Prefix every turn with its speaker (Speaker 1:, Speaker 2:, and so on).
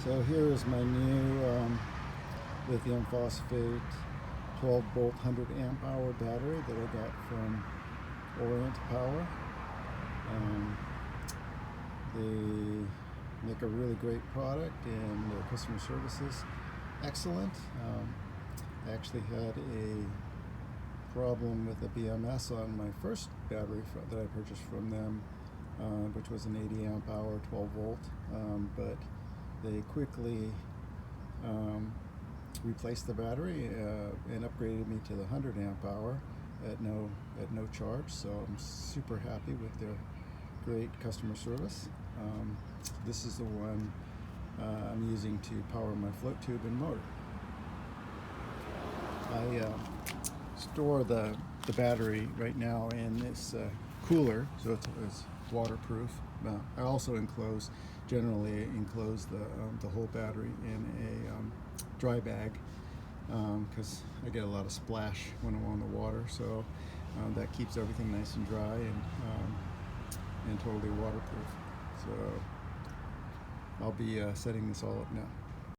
Speaker 1: So here is my new lithium phosphate 12 volt 100 amp hour battery that I got from Orient Power. They make a really great product and their customer service is excellent. I actually had a problem with the BMS on my first battery that I purchased from them, which was an 80 amp hour 12 volt, but they quickly replaced the battery and upgraded me to the 100 amp hour at no charge. So I'm super happy with their great customer service. This is the one I'm using to power my float tube and motor. I store the battery right now in this cooler, so it's waterproof. I also generally enclose the whole battery in a dry bag because I get a lot of splash when I'm on the water, so that keeps everything nice and dry and totally waterproof. So I'll be setting this all up now.